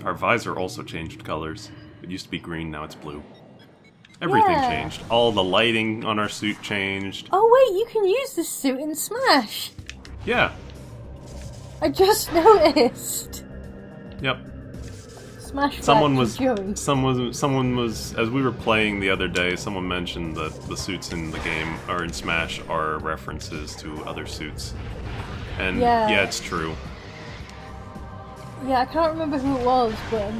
Our visor also changed colors. It used to be green, now it's blue. Everything changed. All the lighting on our suit changed. Oh wait, you can use this suit in Smash! Yeah. I just noticed! Yep. Smash Someone was, as we were playing the other day, someone mentioned that the suits in the game, or in Smash, are references to other suits. And yeah, it's true. Yeah, I can't remember who it was, but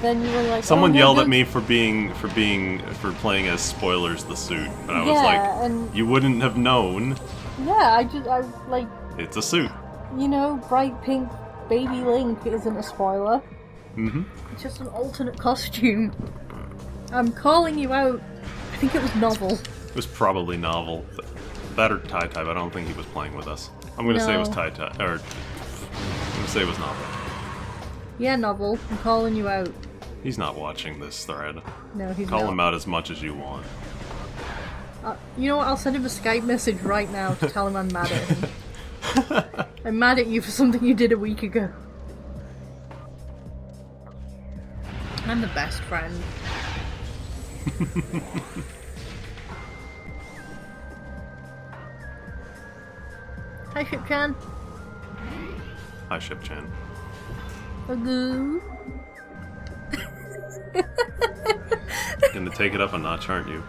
then you were like, someone yelled at me for playing as Spoilers the suit, and I was like, and you wouldn't have known. Yeah, I like. It's a suit. You know, bright pink baby Link isn't a spoiler. Mm-hmm. It's just an alternate costume. I'm calling you out. I think it was Novel. It was probably Novel. That or Tai Tai, but I don't think he was playing with us. I'm gonna say it was Tai Tai, or I'm gonna say it was Novel. Yeah, Novel. I'm calling you out. He's not watching this thread. No, he's not. Call him out as much as you want. You know what? I'll send him a Skype message right now to tell him I'm mad at him. I'm mad at you for something you did a week ago. I'm the best friend. Hi, Ship-chan. Hi, Ship-chan. Hello. Gonna take it up a notch, aren't you?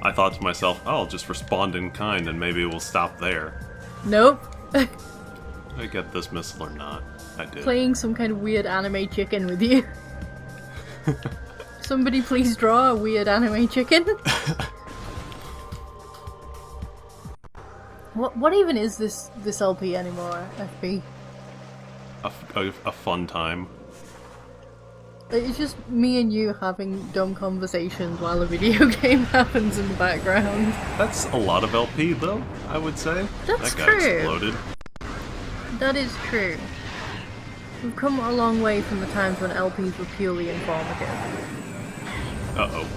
I thought to myself, oh, I'll just respond in kind and maybe we'll stop there. Nope. I get this missile or not. I did. Playing some kind of weird anime chicken with you. Somebody please draw a weird anime chicken. What even is this LP anymore, FP? A fun time. It's just me and you having dumb conversations while a video game happens in the background. That's a lot of LP, though, I would say. That's that guy true. Exploded. That is true. We've come a long way from the times when LPs were purely informative. Uh-oh.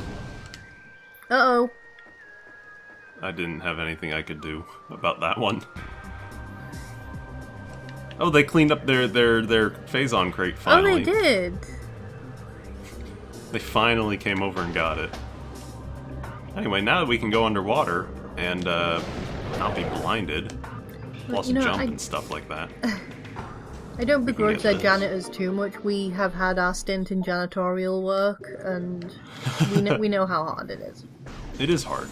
Uh-oh. I didn't have anything I could do about that one. Oh, they cleaned up their Phazon crate finally. Oh, they did. They finally came over and got it. Anyway, now that we can go underwater and not be blinded, plus jump and stuff like that. I don't begrudge their janitors too much. We have had our stint in janitorial work, and we know how hard it is. It is hard.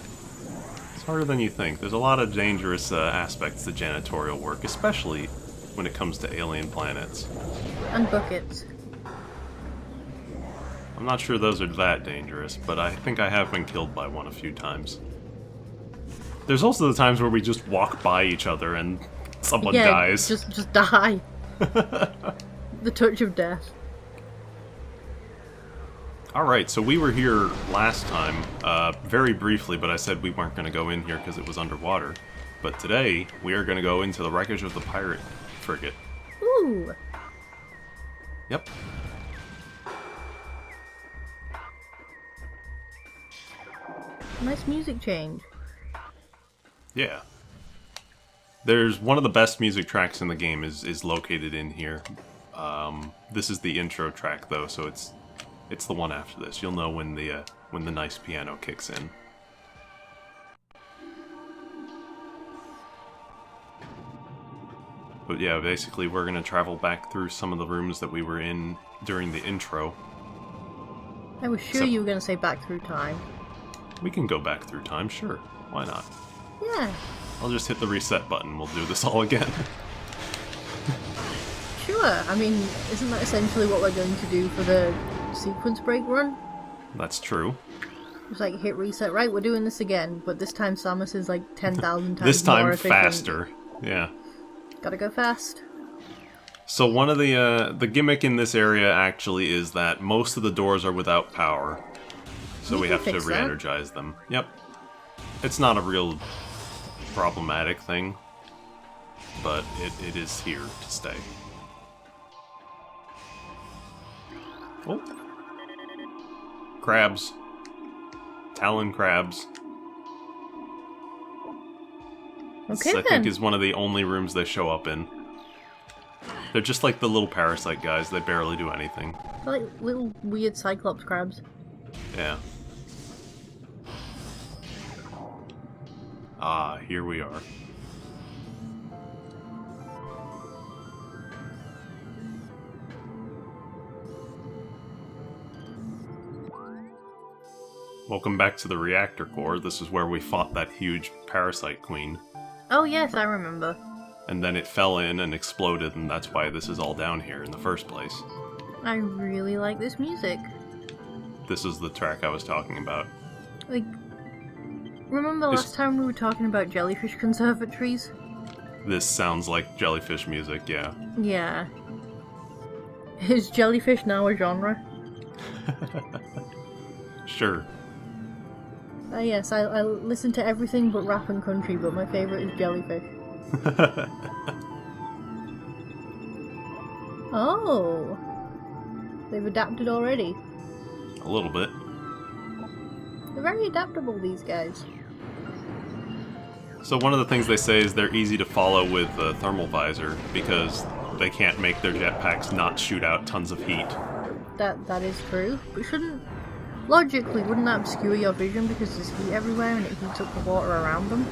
It's harder than you think. There's a lot of dangerous aspects to janitorial work, especially when it comes to alien planets. And buckets. I'm not sure those are that dangerous, but I think I have been killed by one a few times. There's also the times where we just walk by each other and someone dies. Just die. The touch of death. Alright, so we were here last time, very briefly, but I said we weren't going to go in here because it was underwater. But today, we are going to go into the wreckage of the pirate frigate. Ooh! Yep. Nice music change. Yeah. There's one of the best music tracks in the game is located in here. This is the intro track though, so it's the one after this. You'll know when the nice piano kicks in. But yeah, basically we're gonna travel back through some of the rooms that we were in during the intro. I was sure you were gonna say back through time. We can go back through time, sure. Why not? Yeah. I'll just hit the reset button. We'll do this all again. Sure. I mean, isn't that essentially what we're going to do for the sequence break run? That's true. Just like hit reset. Right, we're doing this again, but this time Samus is like 10,000 times this time more efficient. faster. Yeah. Gotta go fast. So one of the gimmick in this area actually is that most of the doors are without power. So we have to re-energize them. Yep. It's not a real problematic thing, but it is here to stay. Oh. Crabs. Talon crabs. Okay, this, I think, is one of the only rooms they show up in. They're just like the little parasite guys. They barely do anything. They're like little weird cyclops crabs. Yeah. Ah, here we are. Welcome back to the reactor core. This is where we fought that huge parasite queen. Oh yes, I remember. And then it fell in and exploded, and that's why this is all down here in the first place. I really like this music. This is the track I was talking about. Like, remember last time we were talking about jellyfish conservatories? This sounds like jellyfish music, yeah. Yeah. Is jellyfish now a genre? Sure. Yes, I listen to everything but rap and country, but my favourite is Jellyfish. Oh! They've adapted already. A little bit. They're very adaptable, these guys. So one of the things they say is they're easy to follow with a thermal visor, because they can't make their jetpacks not shoot out tons of heat. That is true, but shouldn't... Logically, wouldn't that obscure your vision because there's heat everywhere and it heats up the water around them?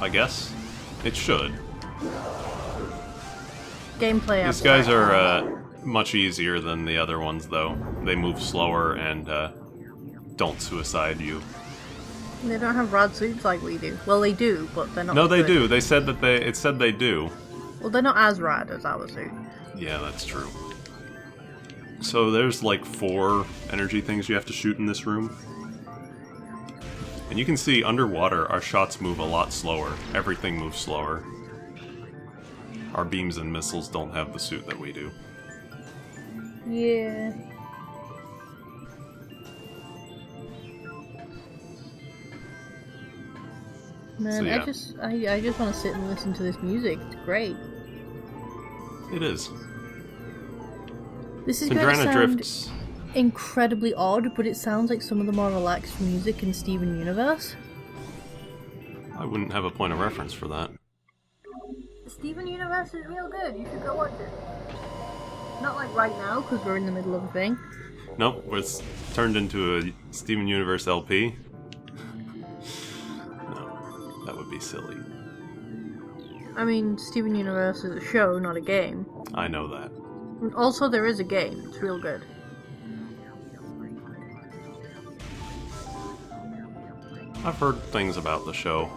I guess. It should. Gameplay. These guys are much easier than the other ones, though. They move slower and don't suicide you. They don't have rad suits like we do. Well, they do, but they're not. No, they do. They said that it said they do. Well, they're not as rad as our suit. Yeah, that's true. So there's like 4 energy things you have to shoot in this room. And you can see underwater our shots move a lot slower. Everything moves slower. Our beams and missiles don't have the suit that we do. Yeah. Man, So, yeah. I just want to sit and listen to this music. It's great. It is. This is going to Phendrana sound Drifts. incredibly odd, but it sounds like some of the more relaxed music in Steven Universe. I wouldn't have a point of reference for that. Steven Universe is real good. You should go watch it. Not like right now, because we're in the middle of a thing. Nope, it's turned into a Steven Universe LP. No, that would be silly. I mean, Steven Universe is a show, not a game. I know that. Also, there is a game. It's real good. I've heard things about the show.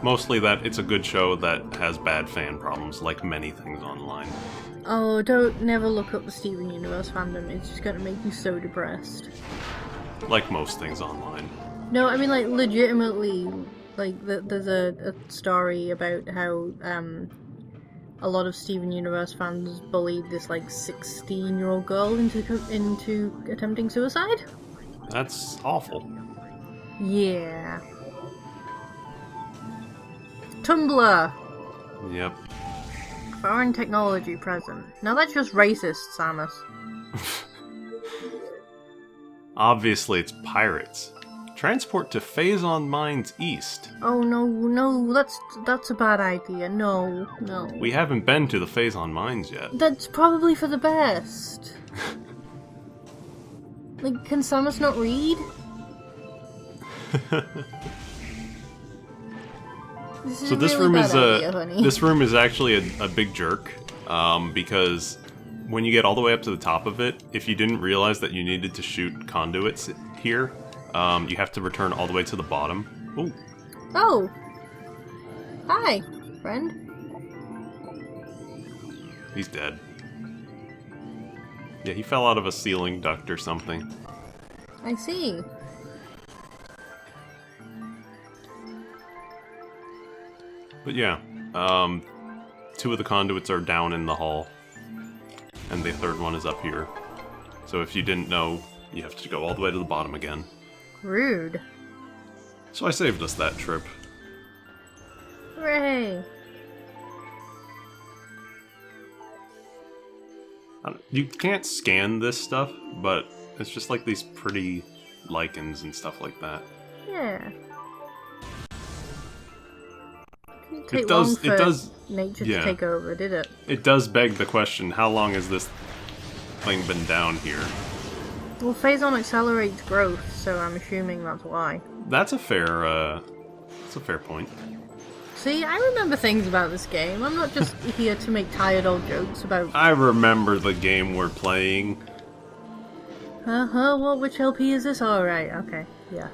Mostly that it's a good show that has bad fan problems, like many things online. Oh, don't never look up the Steven Universe fandom. It's just gonna make you so depressed. Like most things online. No, I mean, like, legitimately, like, there's a story about how, a lot of Steven Universe fans bullied this, like, 16-year-old girl into attempting suicide? That's awful. Yeah. Tumblr! Yep. Foreign technology present. Now that's just racist, Samus. Obviously it's pirates. Transport to Phazon Mines East. Oh no, that's a bad idea. No. We haven't been to the Phazon Mines yet. That's probably for the best. Like, can Samus not read? So this really room bad is idea, honey. this room is actually a big jerk, because when you get all the way up to the top of it, if you didn't realize that you needed to shoot conduits here, you have to return all the way to the bottom. Ooh. Oh! Hi, friend. He's dead. Yeah, he fell out of a ceiling duct or something. I see. But yeah, 2 of the conduits are down in the hall, and the 3rd one is up here. So if you didn't know, you have to go all the way to the bottom again. Rude. So I saved us that trip. Hooray! You can't scan this stuff, but it's just like these pretty lichens and stuff like that. Yeah. It does nature Yeah. to take over, did it? It does beg the question, how long has this thing been down here? Well, Phazon accelerates growth, so I'm assuming that's why. That's a fair point. See, I remember things about this game. I'm not just here to make tired old jokes about... I remember the game we're playing. What? Which LP is this? Oh, right, okay, yeah.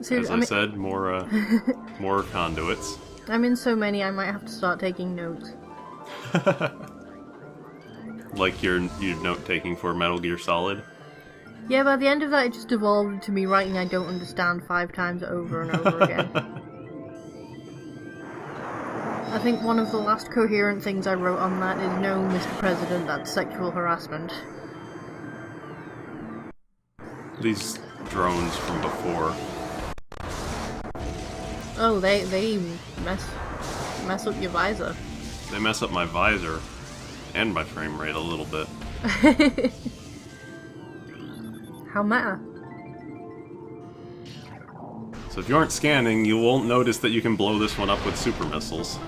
See, As I said, more conduits. I'm in so many, I might have to start taking notes. Like your note-taking for Metal Gear Solid? Yeah, by the end of that, it just evolved into me writing I don't understand 5 times over and over again. I think one of the last coherent things I wrote on that is, no, Mr. President, that's sexual harassment. These drones from before. Oh, they mess up your visor. They mess up my visor and my frame rate a little bit. How meta. So if you aren't scanning, you won't notice that you can blow this one up with super missiles.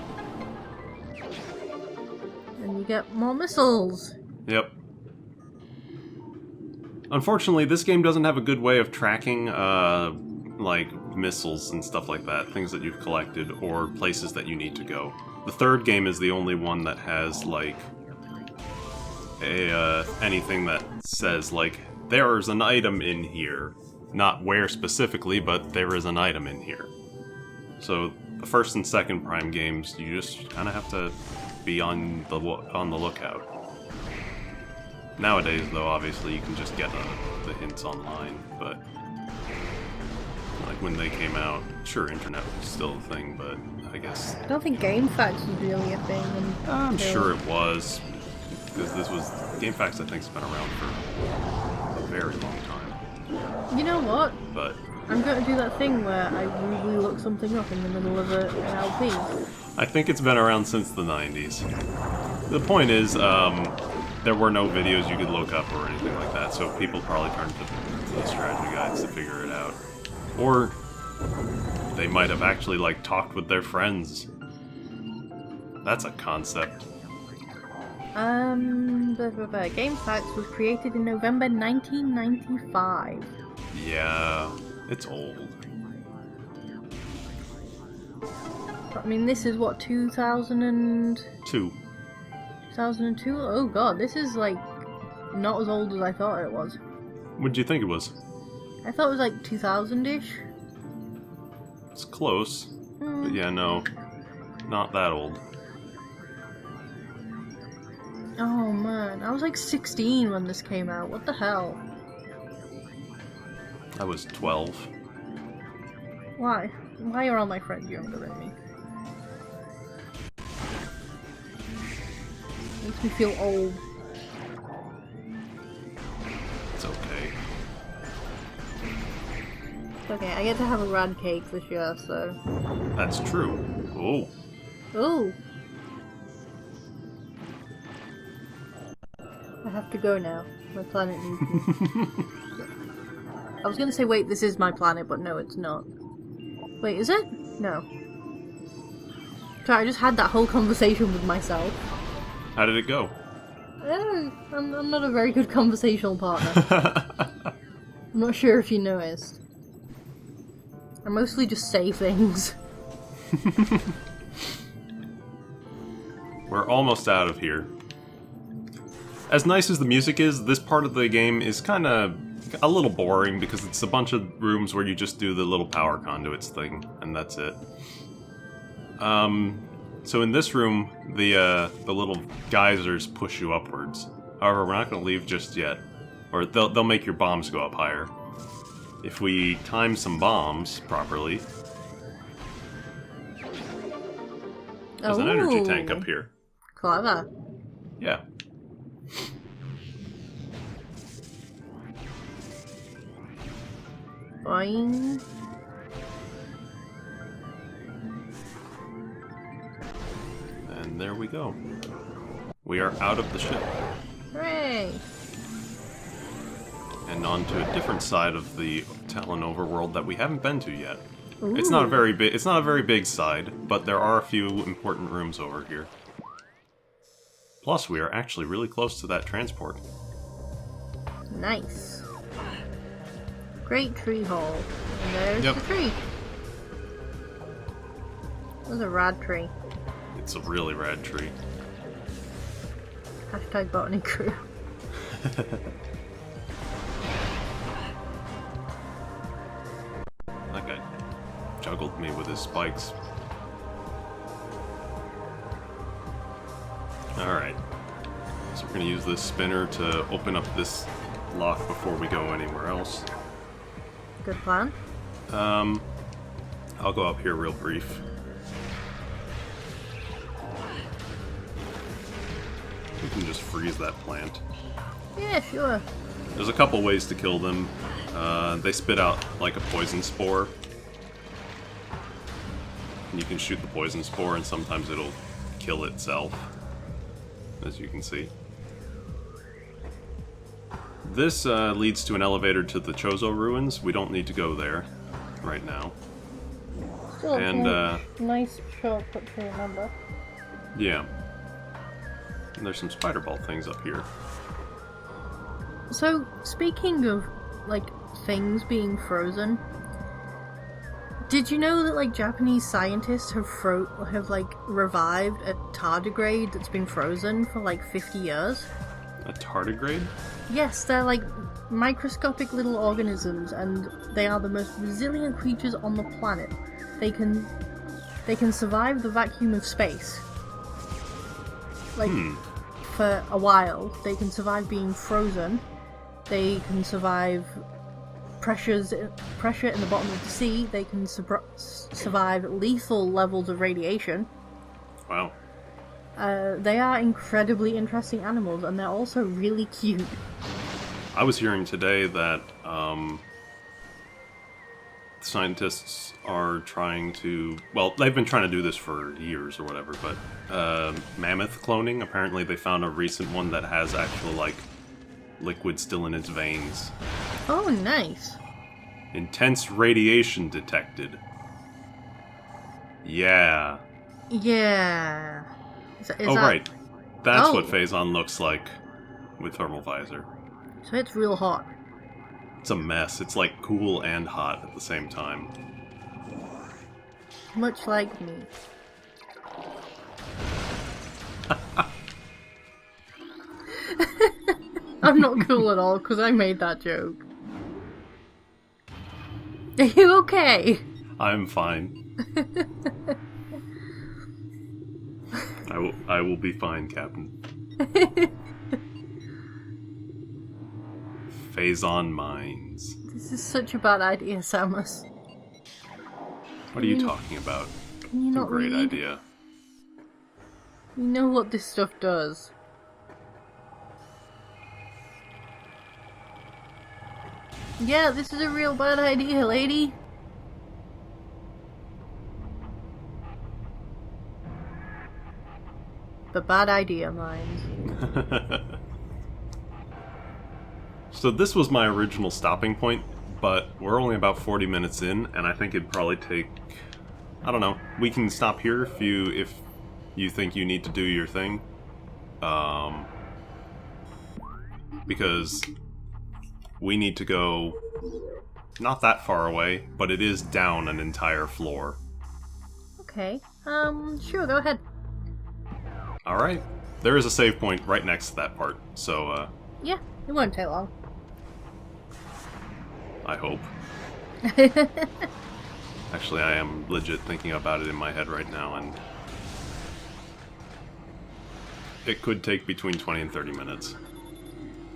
And you get more missiles. Yep. Unfortunately, this game doesn't have a good way of tracking, like, missiles and stuff like that, things that you've collected, or places that you need to go. The third game is the only one that has, like, anything that says, like, there's an item in here. Not where specifically, but there is an item in here. So, the first and second Prime games, you just kind of have to be on the lookout. Nowadays, though, obviously you can just get the hints online, but like when they came out, sure, internet was still a thing, but I guess... I don't think GameFAQs was really a thing. I'm sure it was, because GameFAQs I think has been around for a very long time. You know what? But I'm going to do that thing where I usually look something up in the middle of an LP. I think it's been around since the 90s. The point is, there were no videos you could look up or anything like that, so people probably turned to the strategy guides to figure it out. Or they might have actually, like, talked with their friends. That's a concept. GameFAQs was created in November 1995. Yeah, it's old. I mean, this is what, 2002? 2002? Oh god, this is like not as old as I thought it was. What did you think it was? I thought it was like 2000-ish. It's close. But yeah, no. Not that old. Oh man, I was like 16 when this came out. What the hell? I was 12. Why? Why are all my friends younger than me? Makes me feel old. It's okay. Okay, I get to have a rad cake this year, so... That's true. Oh. Ooh! I have to go now. My planet needs me. I was gonna say, wait, this is my planet, but no, it's not. Wait, is it? No. Sorry, I just had that whole conversation with myself. How did it go? I'm not a very good conversational partner. I'm not sure if you noticed. I mostly just say things. We're almost out of here. As nice as the music is, this part of the game is kind of a little boring because it's a bunch of rooms where you just do the little power conduits thing, and that's it. So in this room, the little geysers push you upwards. However, we're not going to leave just yet. Or they'll make your bombs go up higher. If we time some bombs properly... There's an energy tank up here. Clever. Yeah. Boing. And there we go. We are out of the ship. Hooray! And on to a different side of the Talon overworld that we haven't been to yet. Ooh. It's not a very big side, but there are a few important rooms over here. Plus, we are actually really close to that transport. Nice. Great tree hole. And there's the tree. There's a rad tree. It's a really rad tree. Hashtag botany crew. That guy juggled me with his spikes. Alright. So we're going to use this spinner to open up this lock before we go anywhere else. Good plan. I'll go up here real brief. We can just freeze that plant. Yeah, sure. There's a couple ways to kill them. They spit out like a poison spore. And you can shoot the poison spore and sometimes it'll kill itself, as you can see. This leads to an elevator to the Chozo ruins. We don't need to go there right now. Still, And nice shortcut to remember. yeah. And there's some spider ball things up here. So, speaking of, like, things being frozen, did you know that, like, Japanese scientists have revived a tardigrade that's been frozen for, like, 50 years? A tardigrade? Yes, they're, like, microscopic little organisms, and they are the most resilient creatures on the planet. They can survive the vacuum of space. Like, for a while. They can survive being frozen. They can survive pressure in the bottom of the sea. They can survive lethal levels of radiation. Wow. They are incredibly interesting animals, and they're also really cute. I was hearing today that scientists are trying to... Well, they've been trying to do this for years or whatever, but mammoth cloning, apparently they found a recent one that has actual, like, liquid still in its veins. Oh, nice. Intense radiation detected. Yeah. Yeah. Is that... Right. That's what Phazon looks like with thermal visor. So it's real hot. It's a mess. It's like cool and hot at the same time. Much like me. I'm not cool at all, because I made that joke. Are you okay? I'm fine. I will be fine, Captain. Phazon Mines. This is such a bad idea, Samus. What are you talking about? Can you It's a not great read? idea. You know what this stuff does. Yeah, this is a real bad idea, lady. The bad idea, mines. So this was my original stopping point, but we're only about 40 minutes in, and I think it'd probably take... I don't know. We can stop here if you think you need to do your thing. Because we need to go not that far away, but it is down an entire floor. Okay. Sure, go ahead. Alright. There is a save point right next to that part, so, Yeah, it won't take long. I hope. Actually, I am legit thinking about it in my head right now, and it could take between 20 and 30 minutes.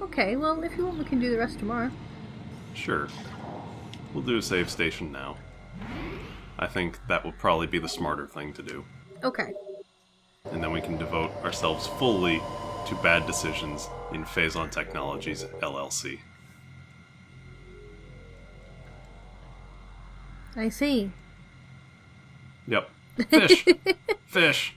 Okay, well, if you want, we can do the rest tomorrow. Sure. We'll do a save station now. I think that would probably be the smarter thing to do. Okay. And then we can devote ourselves fully to bad decisions in Phazon Technologies, LLC. I see. Yep. Fish! Fish!